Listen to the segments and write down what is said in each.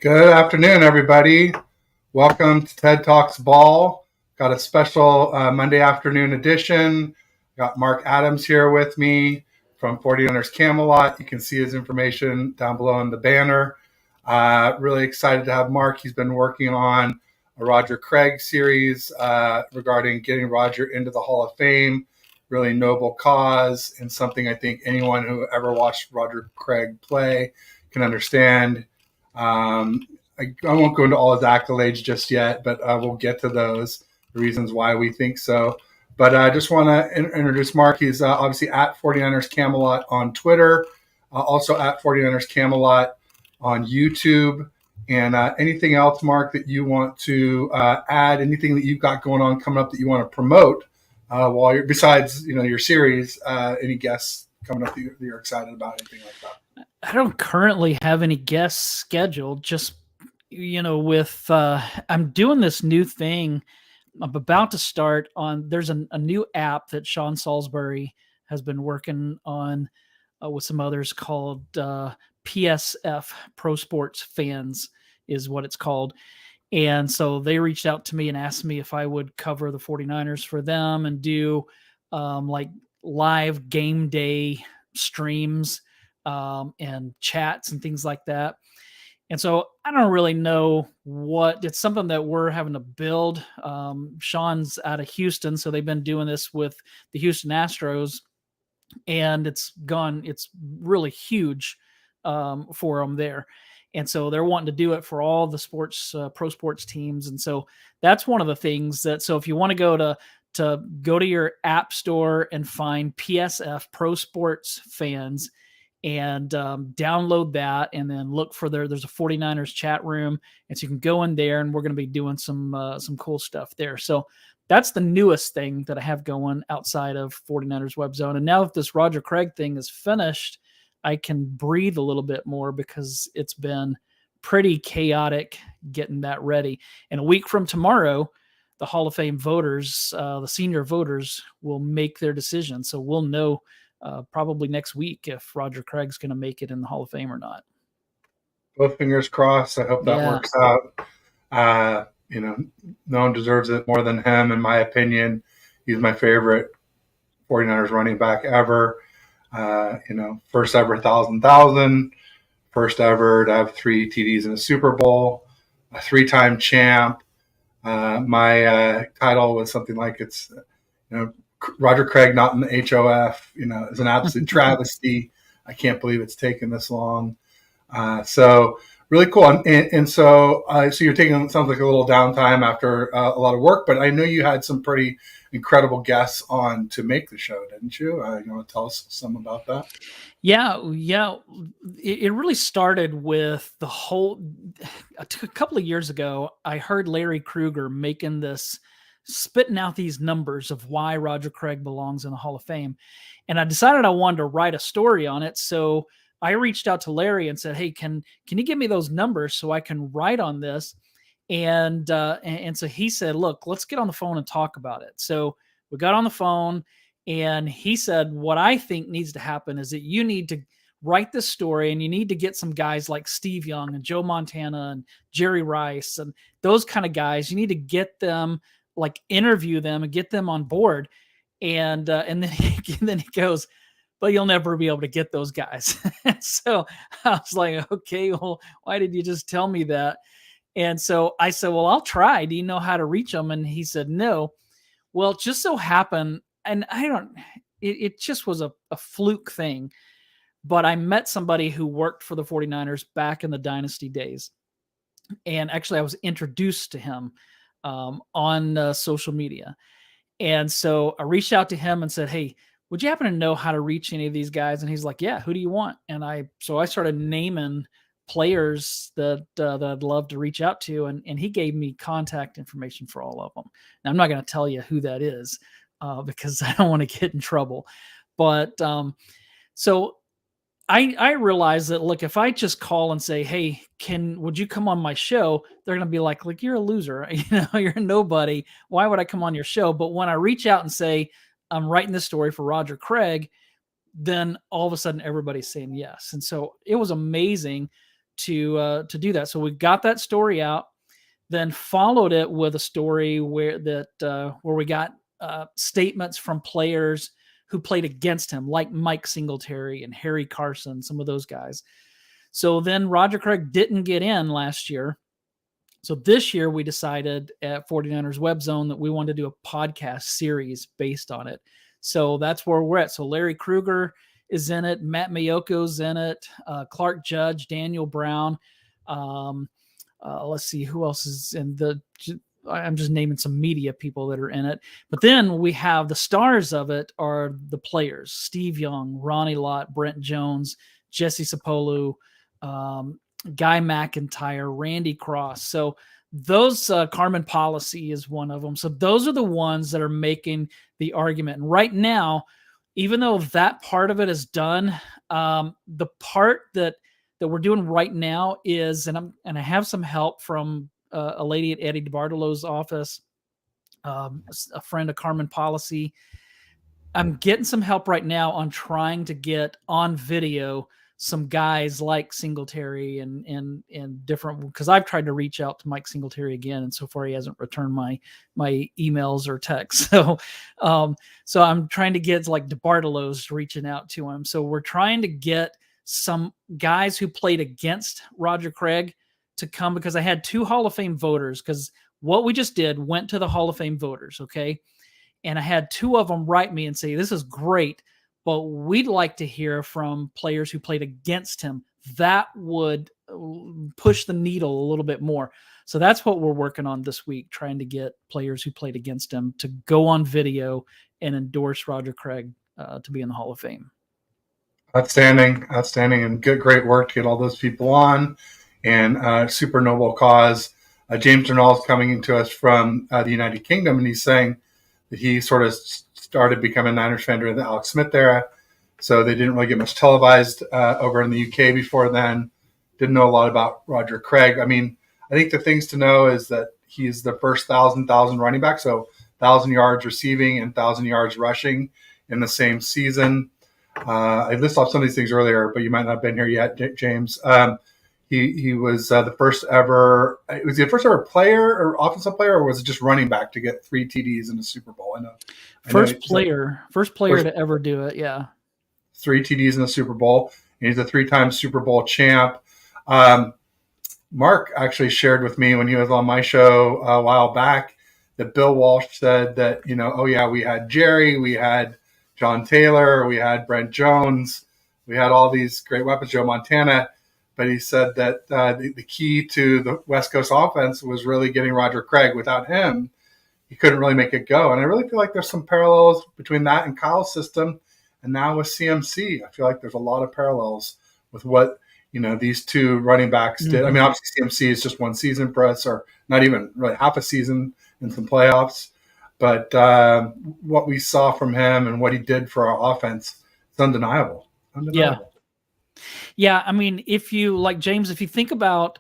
Good afternoon, everybody. Welcome to TED Talks Ball. Got a special Monday afternoon edition. Got Marc Adams here with me from 49ers Camelot. You can see his information down below in the banner. Really excited to have Marc. He's been working on a Roger Craig series regarding getting Roger into the Hall of Fame. Really noble cause and something I think anyone who ever watched Roger Craig play can understand. I won't go into all his accolades just yet, but we'll get to those, the reasons why we think so. But I just want to introduce Marc. He's obviously at 49ers Camelot on Twitter, also at 49ers Camelot on YouTube. And anything else, Marc, that you want to add, anything that you've got going on coming up that you want to promote while you're, besides, your series, any guests coming up that you're excited about, anything like that? I don't currently have any guests scheduled. Just, with I'm doing this new thing. I'm about to start on. There's a new app that Sean Salisbury has been working on with some others called PSF, Pro Sports Fans is what it's called. And so they reached out to me and asked me if I would cover the 49ers for them and do like live game day streams and chats and things like that. And so I don't really know it's something that we're having to build. Sean's out of Houston, so they've been doing this with the Houston Astros, and it's really huge for them there. And so they're wanting to do it for all the sports, pro sports teams. And so that's one of the things so if you want to go to your app store and find PSF, Pro Sports Fans, and download that, and then look for there's a 49ers chat room, and so you can go in there, and we're going to be doing some cool stuff there. So that's the newest thing that I have going outside of 49ers Web Zone. And now if this Roger Craig thing is finished, I can breathe a little bit more because it's been pretty chaotic getting that ready. And a week from tomorrow, the Hall of Fame voters, the senior voters, will make their decision. So we'll know probably next week if Roger Craig's going to make it in the Hall of Fame or not. Both fingers crossed. I hope that works out. No one deserves it more than him, in my opinion. He's my favorite 49ers running back ever. First ever 1,000, first ever to have 3 TDs in a Super Bowl, a 3-time champ. My title was something like Roger Craig not in the HOF, is an absolute travesty. I can't believe it's taken this long. So really cool. And so you're taking, sounds like a little downtime after a lot of work, but I know you had some pretty incredible guests on to make the show, didn't you? You want to tell us some about that? Yeah. It really started with a couple of years ago. I heard Larry Krueger spitting out these numbers of why Roger Craig belongs in the Hall of Fame. And I decided I wanted to write a story on it. So I reached out to Larry and said, hey, can you give me those numbers so I can write on this? And so he said, look, let's get on the phone and talk about it. So we got on the phone, and he said, what I think needs to happen is that you need to write this story, and you need to get some guys like Steve Young and Joe Montana and Jerry Rice and those kind of guys. You need to get them, like interview them and get them on board. And then he goes, but you'll never be able to get those guys. So I was like, okay, well, why did you just tell me that? And so I said, well, I'll try. Do you know how to reach them? And he said, no. Well, it just so happened, and it just was a fluke thing, but I met somebody who worked for the 49ers back in the dynasty days. And actually I was introduced to him on social media. And so I reached out to him and said, hey, would you happen to know how to reach any of these guys? And he's like, yeah, who do you want? And I started naming players that I'd love to reach out to. And he gave me contact information for all of them. Now, I'm not going to tell you who that is because I don't want to get in trouble. But so I realized that, look, if I just call and say, hey, would you come on my show? They're going to be like, you're a loser. You're a nobody. Why would I come on your show? But when I reach out and say, I'm writing this story for Roger Craig, then all of a sudden everybody's saying yes. And so it was amazing to do that. So we got that story out, then followed it with a story where we got statements from players who played against him, like Mike Singletary and Harry Carson, some of those guys. So then Roger Craig didn't get in last year. So this year we decided at 49ers Web Zone that we wanted to do a podcast series based on it. So that's where we're at. So Larry Krueger is in it. Matt Mayoko's in it. Clark Judge, Daniel Brown. Let's see who else is in I'm just naming some media people that are in it. But then we have the stars of it are the players: Steve Young, Ronnie Lott, Brent Jones, Jesse Sapolu, Guy McIntyre, Randy Cross. So those, Carmen Policy is one of them. So those are the ones that are making the argument. And right now, even though that part of it is done, the part that we're doing right now is, and I have some help from a lady at Eddie DeBartolo's office, a friend of Carmen Policy. I'm getting some help right now on trying to get on video some guys like Singletary and different, because I've tried to reach out to Mike Singletary again, and so far he hasn't returned my emails or texts. So I'm trying to get like DeBartolo's reaching out to him. So we're trying to get some guys who played against Roger Craig to come, because I had 2 Hall of Fame voters, because what we just did went to the Hall of Fame voters. Okay. And I had 2 of them write me and say, this is great, but we'd like to hear from players who played against him. That would push the needle a little bit more. So that's what we're working on this week, trying to get players who played against him to go on video and endorse Roger Craig to be in the Hall of Fame. Outstanding, and great work to get all those people on, and super noble cause. James Durnall is coming to us from the United Kingdom, and he's saying that he sort of started becoming a Niners fan during the Alex Smith era, so they didn't really get much televised over in the UK before then. Didn't know a lot about Roger Craig. I mean, I think the things to know is that he's the first 1,000 running back, so 1,000 yards receiving and 1,000 yards rushing in the same season. I listed off some of these things earlier, but you might not have been here yet, James. He was the first ever. Was he the first ever player or offensive player, or was it just running back to get 3 TDs in the Super Bowl? First player to ever do it. Yeah, 3 TDs in the Super Bowl. And he's a 3-time Super Bowl champ. Marc actually shared with me when he was on my show a while back that Bill Walsh said that, oh yeah, we had Jerry, we had John Taylor, we had Brent Jones, we had all these great weapons, Joe Montana. But he said that the key to the West Coast offense was really getting Roger Craig. Without him, he couldn't really make it go. And I really feel like there's some parallels between that and Kyle's system, and now with CMC. I feel like there's a lot of parallels with what these 2 running backs did. Mm-hmm. I mean, obviously CMC is just 1 season for us, or not even really half a season in some playoffs. But what we saw from him and what he did for our offense is undeniable. Yeah. I mean, if you think about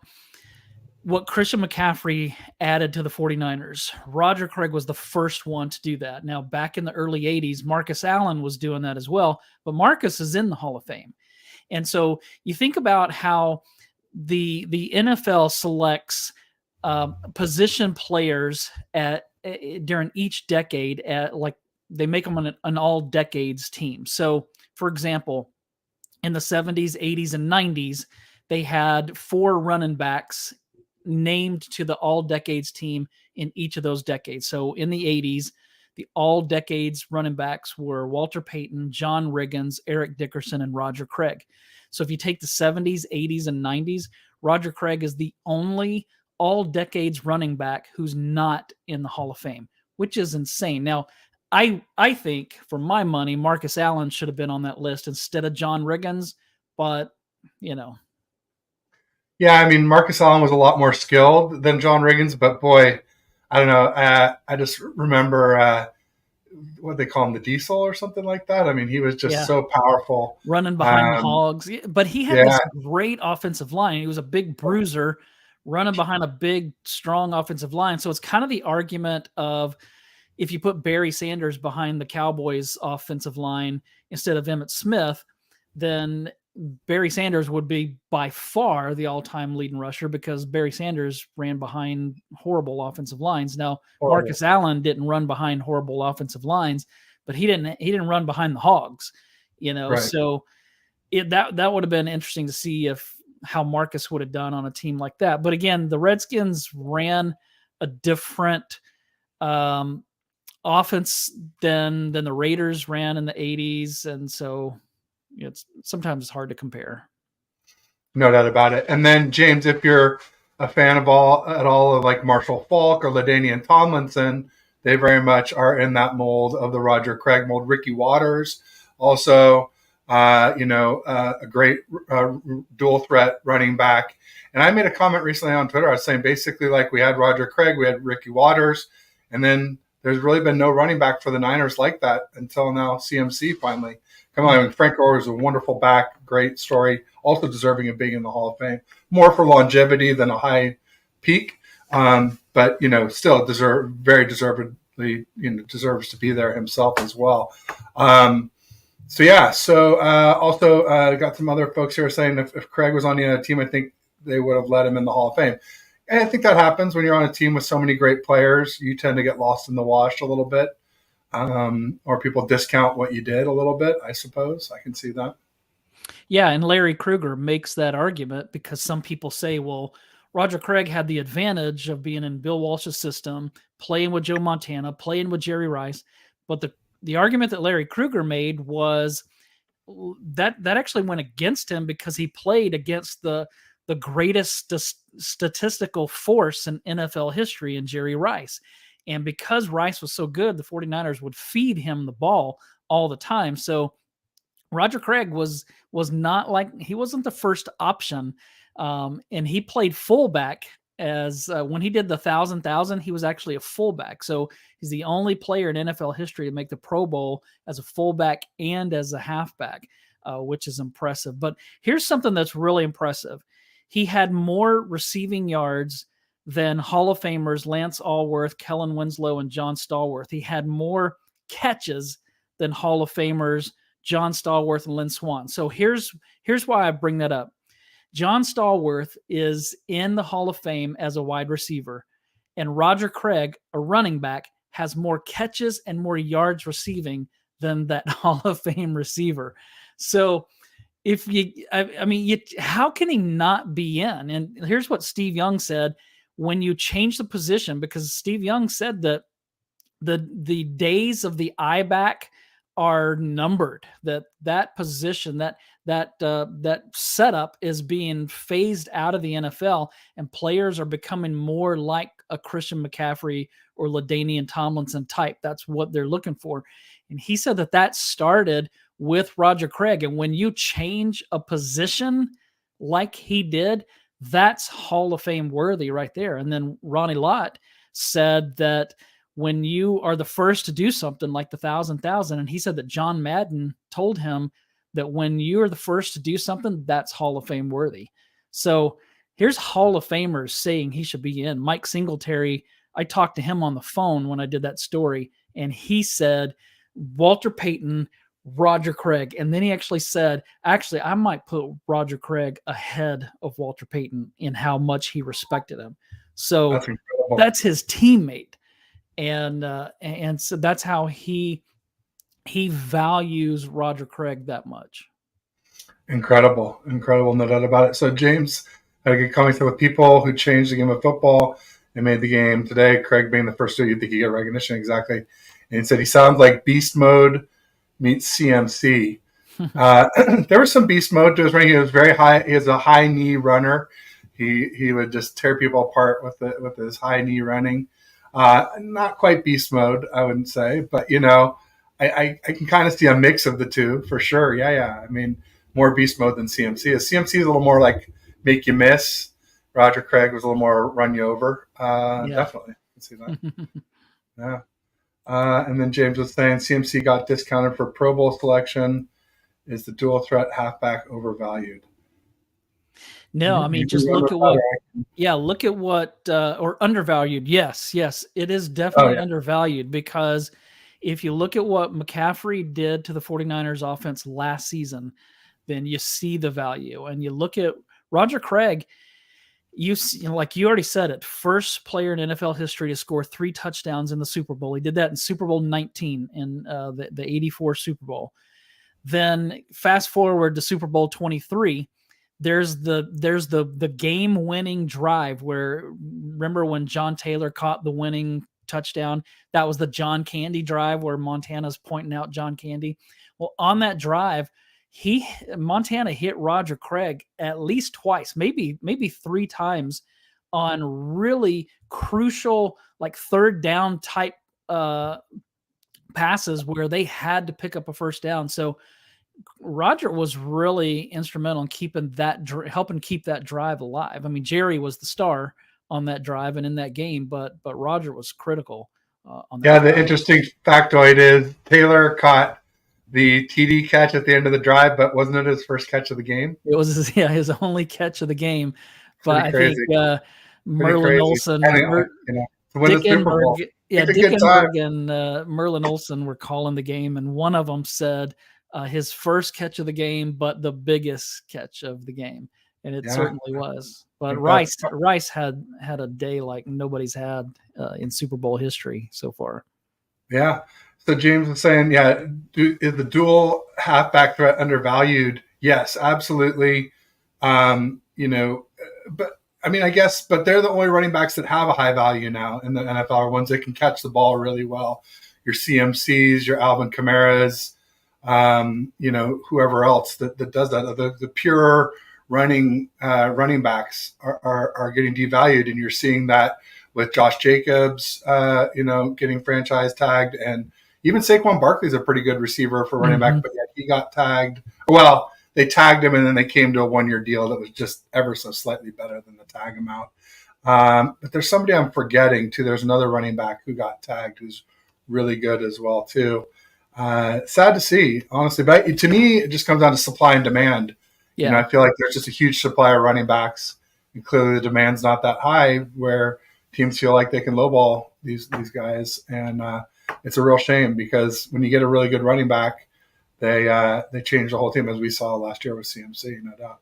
what Christian McCaffrey added to the 49ers, Roger Craig was the first one to do that. Now, back in the early 80s, Marcus Allen was doing that as well, but Marcus is in the Hall of Fame. And so you think about how the NFL selects position players during each decade they make them an all decades team. So, for example, in the 70s, 80s, and 90s, they had 4 running backs named to the all decades team in each of those decades. So in the 80s, the all decades running backs were Walter Payton, John Riggins, Eric Dickerson, and Roger Craig. So if you take the 70s, 80s, and 90s, Roger Craig is the only all decades running back who's not in the Hall of Fame, which is insane. Now, I think, for my money, Marcus Allen should have been on that list instead of John Riggins, but, Yeah, I mean, Marcus Allen was a lot more skilled than John Riggins, but boy, I don't know. I just remember what they call him, the Diesel or something like that. I mean, he was just so powerful. Running behind the hogs. But he had this great offensive line. He was a big bruiser running behind a big, strong offensive line. So it's kind of the argument of, if you put Barry Sanders behind the Cowboys offensive line instead of Emmitt Smith, then Barry Sanders would be by far the all-time leading rusher because Barry Sanders ran behind horrible offensive lines. Now, Marcus Allen didn't run behind horrible offensive lines, but he didn't run behind the Hogs, Right. So that would have been interesting to see how Marcus would have done on a team like that. But again, the Redskins ran a different offense than the Raiders ran in the 80s, and so sometimes it's hard to compare. No doubt about it. And then James, if you're a fan of all of like Marshall Faulk or LaDainian Tomlinson, they very much are in that mold of the Roger Craig mold. Ricky Waters, also, a great dual threat running back. And I made a comment recently on Twitter. I was saying basically like we had Roger Craig, we had Ricky Waters, and then there's really been no running back for the Niners like that until now. CMC finally come on. Frank Gore was a wonderful back, great story, also deserving of being in the Hall of Fame. More for longevity than a high peak, but still very deservedly deserves to be there himself as well. Also got some other folks here saying if Craig was on the other team, I think they would have let him in the Hall of Fame. And I think that happens when you're on a team with so many great players. You tend to get lost in the wash a little bit, or people discount what you did a little bit, I suppose. I can see that. Yeah, and Larry Krueger makes that argument because some people say, well, Roger Craig had the advantage of being in Bill Walsh's system, playing with Joe Montana, playing with Jerry Rice. But the argument that Larry Krueger made was that actually went against him because he played against the greatest statistical force in NFL history in Jerry Rice. And because Rice was so good, the 49ers would feed him the ball all the time. So Roger Craig was not he wasn't the first option. And he played fullback as when he did the 1,000, he was actually a fullback. So he's the only player in NFL history to make the Pro Bowl as a fullback and as a halfback, which is impressive. But here's something that's really impressive. He had more receiving yards than Hall of Famers Lance Allworth, Kellen Winslow, and John Stallworth. He had more catches than Hall of Famers John Stallworth and Lynn Swann. So here's why I bring that up. John Stallworth is in the Hall of Fame as a wide receiver, and Roger Craig, a running back, has more catches and more yards receiving than that Hall of Fame receiver. So how can he not be in? And here's what Steve Young said when you change the position, because Steve Young said that the days of the I back are numbered, that position, that setup is being phased out of the NFL, and players are becoming more like a Christian McCaffrey or LaDainian Tomlinson type. That's what they're looking for. And he said that started with Roger Craig. And when you change a position like he did, that's Hall of Fame worthy right there. And then Ronnie Lott said that when you are the first to do something like the 1,000, and he said that John Madden told him that when you are the first to do something, that's Hall of Fame worthy. So here's Hall of Famers saying he should be in. Mike Singletary, I talked to him on the phone when I did that story, and he said Walter Payton, Roger Craig. And then he actually said, I might put Roger Craig ahead of Walter Payton in how much he respected him. So that's his teammate. And so that's how he values Roger Craig that much. Incredible, no doubt about it. So James had a good comment with people who changed the game of football and made the game today. Craig being the first two, you think you get recognition exactly. And he said he sounds like Beast Mode meets CMC. There was some Beast Mode to his running. He was very high. He is a high knee runner. He would just tear people apart with his high knee running. Not quite Beast Mode, I wouldn't say, but I can kind of see a mix of the two for sure. Yeah. I mean, more Beast Mode than CMC. CMC is a little more like make you miss. Roger Craig was a little more run you over. Definitely, I can see that. Yeah. And then James was saying CMC got discounted for Pro Bowl selection. Is the dual threat halfback overvalued? No, I mean, just look at what, or undervalued. Yes, it is definitely undervalued, because if you look at what McCaffrey did to the 49ers offense last season, then you see the value. And you look at Roger Craig, like you already said it, first player in NFL history to score 3 touchdowns in the Super Bowl. He did that in Super Bowl 19 in the 84 Super Bowl. Then fast forward to Super Bowl 23. There's the game winning drive where, remember when John Taylor caught the winning touchdown? That was the John Candy drive where Montana's pointing out John Candy. Well, on that drive, Montana hit Roger Craig at least twice, maybe 3 times on really crucial, like third down type passes where they had to pick up a first down. So Roger was really instrumental in helping keep that drive alive. I mean, Jerry was the star on that drive and in that game, but Roger was critical on that. Yeah, the interesting factoid is Taylor caught the TD catch at the end of the drive, but wasn't it his first catch of the game? It was his only catch of the game. But I think Merlin Olsen, Dickenberg and Merlin Olsen were calling the game, and one of them said his first catch of the game, but the biggest catch of the game, and it certainly was. But Rice had a day like nobody's had in Super Bowl history so far. Yeah. So James was saying, is the dual halfback threat undervalued? Yes, absolutely. But I mean, I guess, but they're the only running backs that have a high value now in the NFL, are ones that can catch the ball really well. Your CMCs, your Alvin Kamara's, whoever else that does that. The pure running backs are getting devalued, and you're seeing that with Josh Jacobs, getting franchise tagged, and even Saquon Barkley's a pretty good receiver for running back, but yet he got tagged. Well, they tagged him, and then they came to a 1-year deal that was just ever so slightly better than the tag amount. But there's somebody I'm forgetting too. There's another running back who got tagged who's really good as well too. Sad to see, honestly. But to me, it just comes down to supply and demand. Yeah. I feel like there's just a huge supply of running backs, and clearly the demand's not that high where teams feel like they can lowball these guys. And it's a real shame, because when you get a really good running back, they change the whole team, as we saw last year with CMC, no doubt.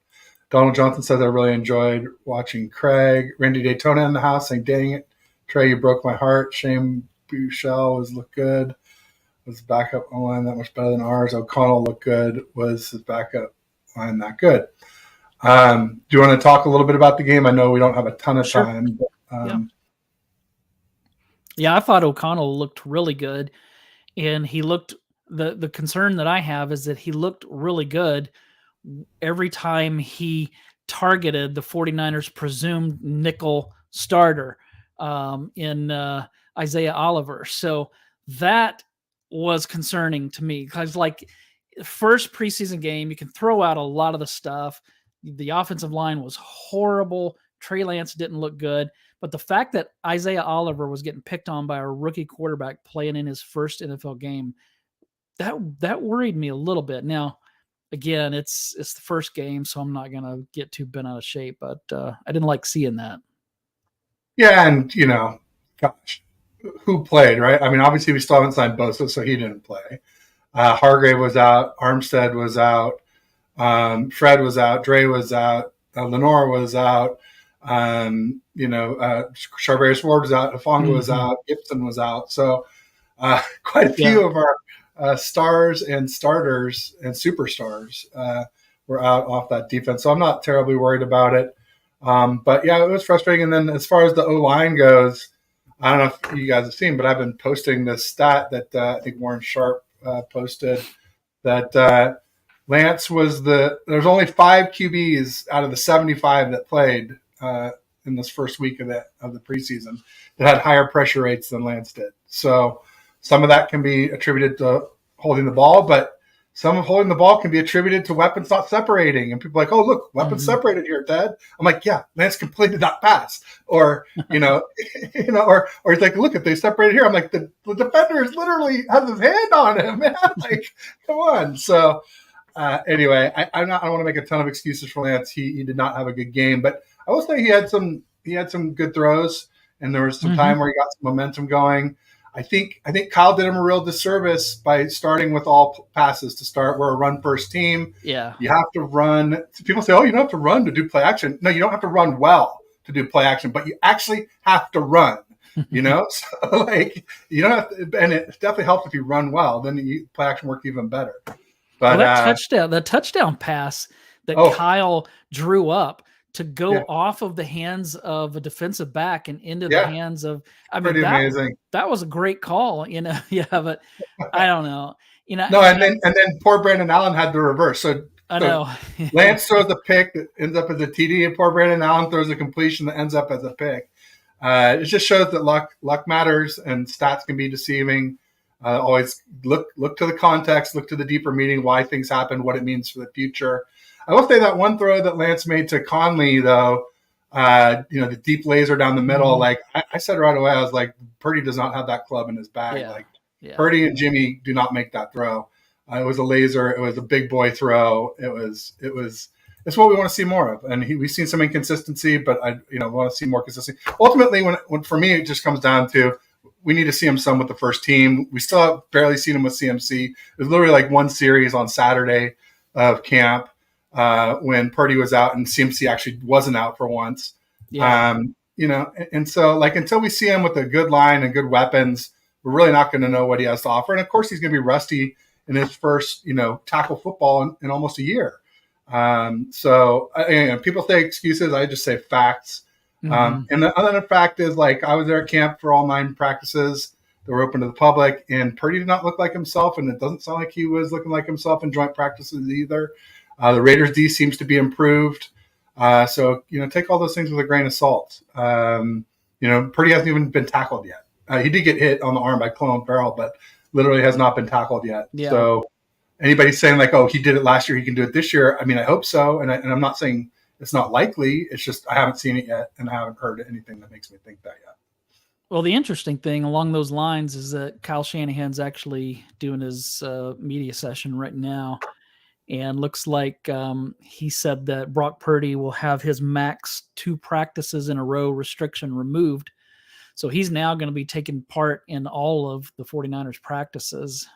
Donald Johnson says, I really enjoyed watching Craig. Randy Daytona in the house saying, dang it, Trey, you broke my heart. Shane Buechele looked good. Was backup line that much better than ours. O'Connell looked good. Was his backup line that good? Do you want to talk a little bit about the game? I know we don't have a ton of time. But, I thought O'Connell looked really good, and he looked. The concern that I have is that he looked really good every time he targeted the 49ers' presumed nickel starter in Isaiah Oliver. So that was concerning to me, because like first preseason game, you can throw out a lot of the stuff. The offensive line was horrible. Trey Lance didn't look good. But the fact that Isaiah Oliver was getting picked on by a rookie quarterback playing in his first NFL game, that worried me a little bit. Now, again, it's the first game, so I'm not going to get too bent out of shape, but I didn't like seeing that. Yeah, and, gosh, who played, right? I mean, obviously we still haven't signed Bosa, so he didn't play. Hargrave was out. Armstead was out. Fred was out. Dre was out. Lenore was out. Charvarius Ward was out. Hufanga was out. Gibson was out. So quite a few of our stars and starters and superstars were out off that defense. So I'm not terribly worried about it. But yeah, it was frustrating. And then as far as the O-line goes, I don't know if you guys have seen, but I've been posting this stat that I think Warren Sharp posted, that Lance was there's only 5 QBs out of the 75 that played in this first week of the preseason that had higher pressure rates than Lance did. So some of that can be attributed to holding the ball, but some of holding the ball can be attributed to weapons not separating. And people are like, oh, look, weapons separated here, Ted. I'm like, yeah, Lance completed that pass. Or, or he's like, look, if they separated here, I'm like, the defender is literally has his hand on him, man. Like, come on. So anyway, I don't want to make a ton of excuses for Lance. He did not have a good game, but I will say he had some good throws, and there was some time where he got some momentum going. think Kyle did him a real disservice by starting with all passes to start. We're a run first team. Yeah. You have to run. People say, "Oh, you don't have to run to do play action." No, you don't have to run well to do play action, but you actually have to run. So like you don't have to, and it definitely helps if you run well. Then play action works even better. But the touchdown pass that Kyle drew up to go off of the hands of a defensive back and into the hands of, amazing. That was a great call, but I don't know, No, and then poor Brandon Allen had the reverse. So I know Lance throws a pick that ends up as a TD, and poor Brandon Allen throws a completion that ends up as a pick. It just shows that luck matters and stats can be deceiving. Always look to the context, look to the deeper meaning, why things happen, what it means for the future. I will say that one throw that Lance made to Conley, though, the deep laser down the middle, like I said right away, I was like, Purdy does not have that club in his bag. Purdy and Jimmy do not make that throw. It was a laser. It was a big boy throw. It's what we want to see more of. And we've seen some inconsistency, but I want to see more consistency. Ultimately, when for me, it just comes down to we need to see him some with the first team. We still have barely seen him with CMC. There's literally like one series on Saturday of camp when Purdy was out and CMC actually wasn't out for once. Yeah. And so like until we see him with a good line and good weapons, we're really not going to know what he has to offer. And of course, he's going to be rusty in his first, tackle football in almost a year. So people say excuses. I just say facts. And the other fact is, like, I was there at camp for all 9 practices that were open to the public, and Purdy did not look like himself, and it doesn't sound like he was looking like himself in joint practices either. The Raiders D seems to be improved. So take all those things with a grain of salt. Purdy hasn't even been tackled yet. He did get hit on the arm by Clone Farrell, but literally has not been tackled yet. Yeah. So anybody saying like, oh, he did it last year, he can do it this year. I mean, I hope so. And I'm not saying it's not likely. It's just I haven't seen it yet, and I haven't heard anything that makes me think that yet. Well, the interesting thing along those lines is that Kyle Shanahan's actually doing his media session right now, and looks like he said that Brock Purdy will have his max 2 practices in a row restriction removed. So he's now going to be taking part in all of the 49ers practices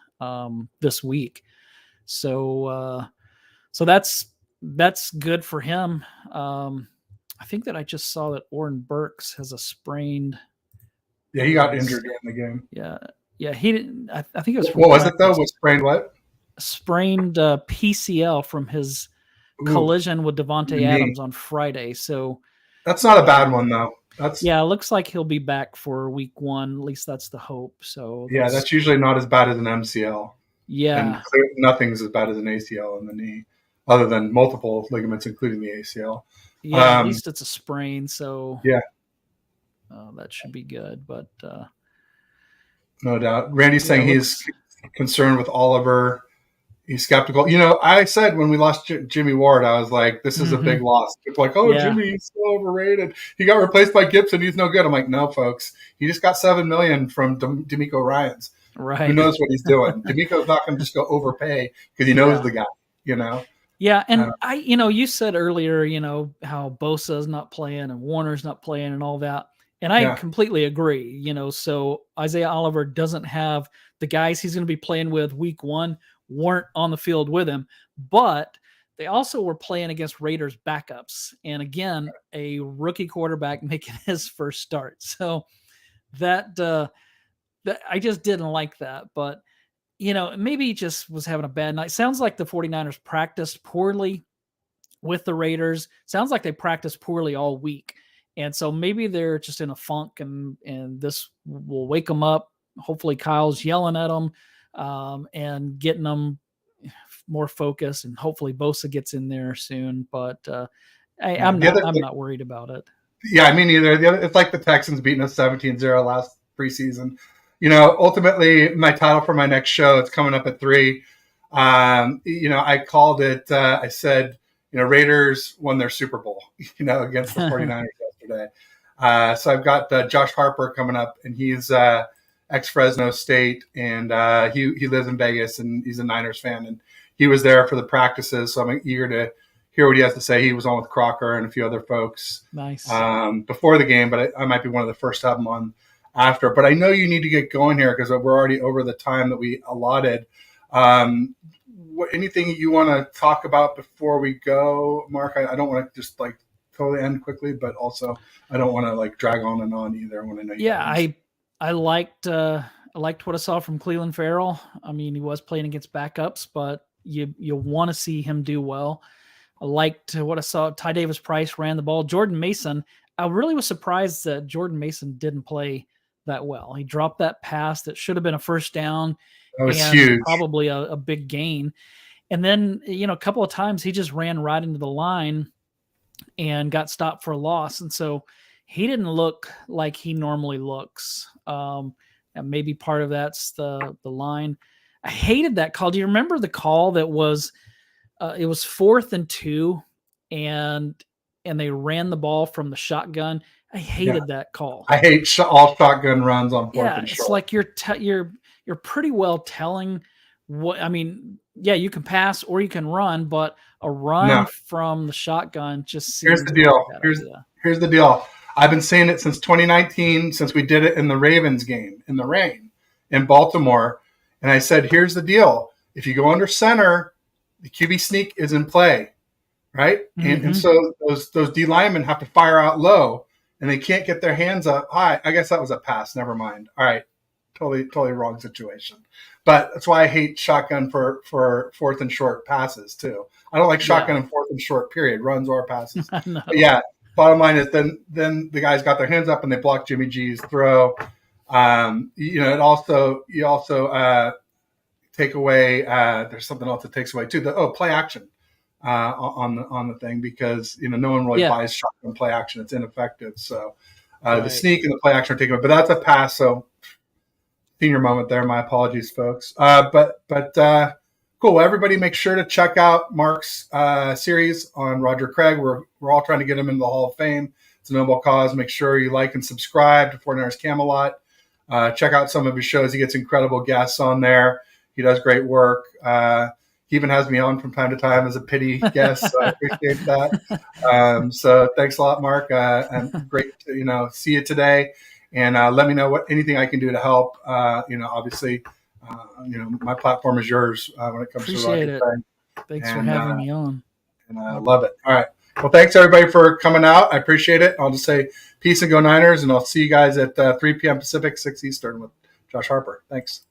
this week. So that's good for him. I think that I just saw that Oren Burks has a sprained. Yeah, he got injured during the game. Yeah, he didn't. I think it was. What was it though? Was sprained what? Sprained PCL from his collision with Devontae Adams on Friday. So that's not a bad one though. It looks like he'll be back for week 1. At least that's the hope. So that's usually not as bad as an MCL. Yeah, and nothing's as bad as an ACL in the knee, other than multiple ligaments, including the ACL. Yeah, at least it's a sprain. So that should be good. But no doubt, Randy's saying he's concerned with Oliver. He's skeptical. I said when we lost Jimmy Ward, I was like, this is a big loss. People are like, Jimmy's so overrated. He got replaced by Gibson. He's no good. I'm like, no, folks. He just got $7 million from D'Amico Ryans. Right. Who knows what he's doing? D'Amico's not going to just go overpay because he knows the guy, Yeah, and you said earlier, how Bosa's not playing and Warner's not playing and all that. And I completely agree, so Isaiah Oliver doesn't have the guys he's going to be playing with week 1 weren't on the field with him, but they also were playing against Raiders backups. And again, a rookie quarterback making his first start. So that I just didn't like that, but maybe he just was having a bad night. Sounds like the 49ers practiced poorly with the Raiders. Sounds like they practiced poorly all week. And so maybe they're just in a funk and this will wake them up. Hopefully Kyle's yelling at them and getting them more focused, and hopefully Bosa gets in there soon. But I'm not worried about it. Yeah, me neither. It's like the Texans beating us 17-0 last preseason. Ultimately, my title for my next show, it's coming up at 3. I called it, I said, Raiders won their Super Bowl, against the 49ers yesterday. So I've got Josh Harper coming up, and he's ex-Fresno State, and he lives in Vegas, and he's a Niners fan, and he was there for the practices, so I'm eager to hear what he has to say. He was on with Crocker and a few other folks nice before the game, but I might be one of the first to have him on after. But I know you need to get going here because we're already over the time that we allotted. Anything you want to talk about before we go, Mark? I don't want to just like totally end quickly, but also I don't want to like drag on and on either. I want to know. Yeah, I liked what I saw from Cleveland Farrell. I mean, he was playing against backups, but you want to see him do well. I liked what I saw. Ty Davis Price ran the ball. Jordan Mason, I really was surprised that Jordan Mason didn't play that well. He dropped that pass that should have been a first down. That was huge. Probably a big gain. And then, a couple of times he just ran right into the line and got stopped for a loss. And so he didn't look like he normally looks. And maybe part of that's the line. I hated that call. Do you remember the call that was, it was 4th and 2 and they ran the ball from the shotgun? I hated that call. I hate all shotgun runs on 4th and short. It's like you're pretty well telling what, I mean, yeah, you can pass or you can run, but a run from the shotgun just seems. Here's the deal. Here's the deal. I've been saying it since 2019, since we did it in the Ravens game in the rain in Baltimore. And I said, here's the deal. If you go under center, the QB sneak is in play, right? Mm-hmm. And so those D linemen have to fire out low, and they can't get their hands up high. I guess that was a pass. Never mind. All right. Totally wrong situation. But that's why I hate shotgun for 4th and short passes too. I don't like shotgun in 4th and short, period, runs or passes. Yeah. Bottom line is then the guys got their hands up and they blocked Jimmy G's throw. It also take away. There's something else that takes away too. Play action on the thing, because no one really buys shotgun play action. It's ineffective. So the sneak and the play action are taken away. But that's a pass. So senior moment there. My apologies, folks. But cool. Well, everybody make sure to check out Marc's series on Roger Craig. We're all trying to get him into the Hall of Fame. It's a noble cause. Make sure you like and subscribe to 49ers Camelot. Check out some of his shows. He gets incredible guests on there. He does great work. He even has me on from time to time as a pity guest, so I appreciate that. So thanks a lot, Marc. And great to see you today. And let me know anything I can do to help. Obviously, my platform is yours when it comes to Roger Craig. Thanks for having me on. And I love it. All right. Well, thanks everybody for coming out. I appreciate it. I'll just say peace and go Niners, and I'll see you guys at 3 p.m. Pacific, 6 Eastern with Josh Harper. Thanks.